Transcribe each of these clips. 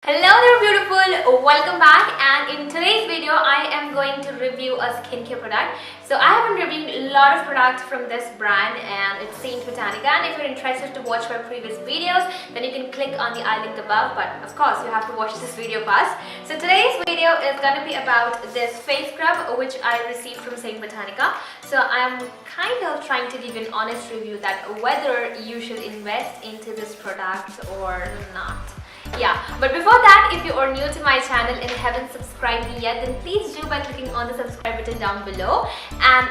Hello there beautiful, welcome back, and in today's video I am going to review a skincare product. So I have been reviewing a lot of products from this brand and it's StBotanica, and if you're interested to watch my previous videos then you can click on the I link above, but of course you have to watch this video first. So today's video is going to be about this face scrub which I received from StBotanica. So I'm kind of trying to give you an honest review that whether you should invest into this product or not. Yeah, but before that, if you are new to my channel and haven't subscribed me yet, then please do by clicking on the subscribe button down below. And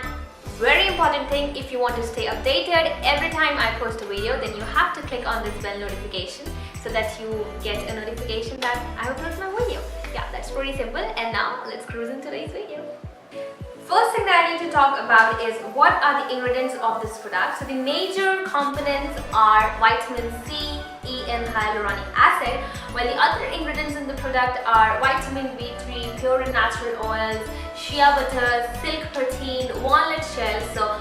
very important thing, if you want to stay updated every time I post a video, then you have to click on this bell notification so that you get a notification that I upload my video. Yeah, that's pretty simple. And now let's cruise into today's video. First thing that I need to talk about is what are the ingredients of this product. So the major components are vitamin C, E and hyaluronic acid, while the other ingredients in the product are vitamin B3, pure and natural oils, shea butter, silk protein, walnut shell. So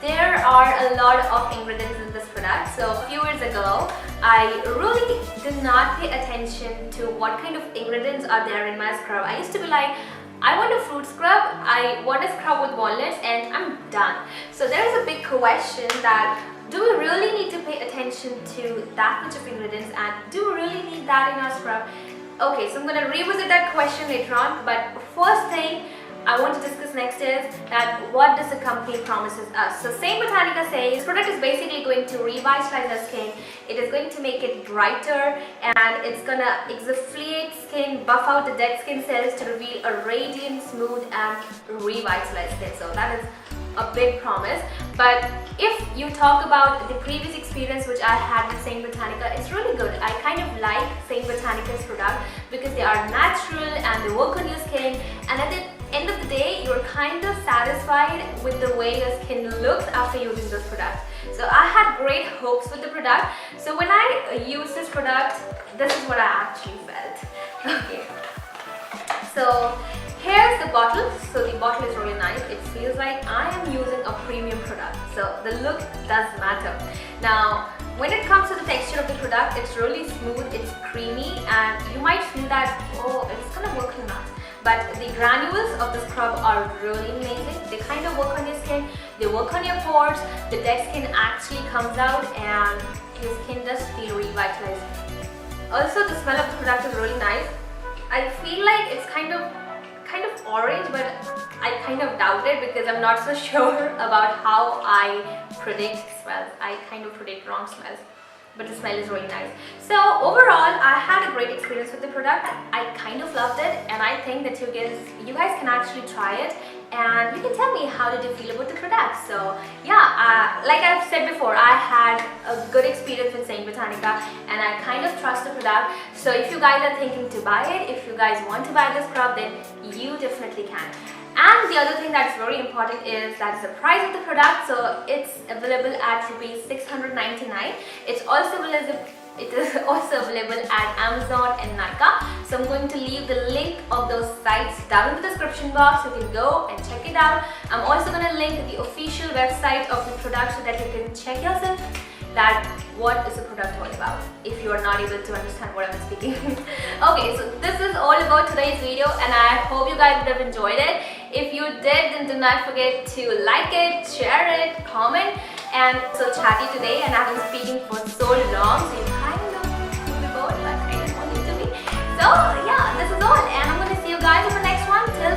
there are a lot of ingredients in this product. So a few years ago, I really did not pay attention to what kind of ingredients are there in my scrub. I used to be like, I want a fruit scrub, I want a scrub with walnuts, and I'm done. So there is a big question that do we really need to pay attention to that much of ingredients, and do we really need that in our scrub? Okay, so I'm going to revisit that question later on, but first thing I want to discuss next is that what does the company promises us. So StBotanica says this product is basically going to revitalize our skin. It is going to make it brighter and it's gonna exfoliate skin, buff out the dead skin cells to reveal a radiant, smooth and revitalized skin. So that is a big promise. But if you talk about the previous experience which I had with StBotanica, it's really good. I kind of like StBotanica's product because they are natural and they work on your skin, and at the end of the day you're kind of satisfied with the way your skin looks after using this product. So I had great hopes with the product. So when I used this product, this is what I actually felt. Okay. So here's the bottle. So the bottle is really nice. It feels like I am using a premium product. So the look does matter. Now, when it comes to the texture of the product, it's really smooth, it's creamy, and you might feel that, oh, it's gonna work or not. But the granules of the scrub are really amazing. They kind of work on your skin, they work on your pores, the dead skin actually comes out and your skin does feel revitalized. Also, the smell of the product is really nice. I feel like it's kind of orange, but I kind of doubt it because I'm not so sure about how I predict smells. I kind of predict wrong smells, but the smell is really nice. So overall, I had a great experience with the product. I kind of loved it, and I think that you guys can actually try it and you can tell me how did you feel about the product. So yeah, like I've said before, I had a good experience with StBotanica and I kind of trust the product. So if you guys are thinking to buy it, if you guys want to buy the scrub, then you definitely can. And the other thing that's very important is that the price of the product. So it's available at rupees 699. It is also available at Amazon and Nykaa. So I'm going to leave the link of those sites down in the description box. You can go and check it out. I'm also going to link the official website of the product so that you can check yourself that what is the product all about if you are not able to understand what I'm speaking. Okay, so this is all about today's video and I hope you guys would have enjoyed it. If you did, then do not forget to like it, share it, comment. And so chatty today and I've been speaking for so long, so you kind of will be bored, but I just want you to be. So yeah, this is all and I'm going to see you guys in the next one. Till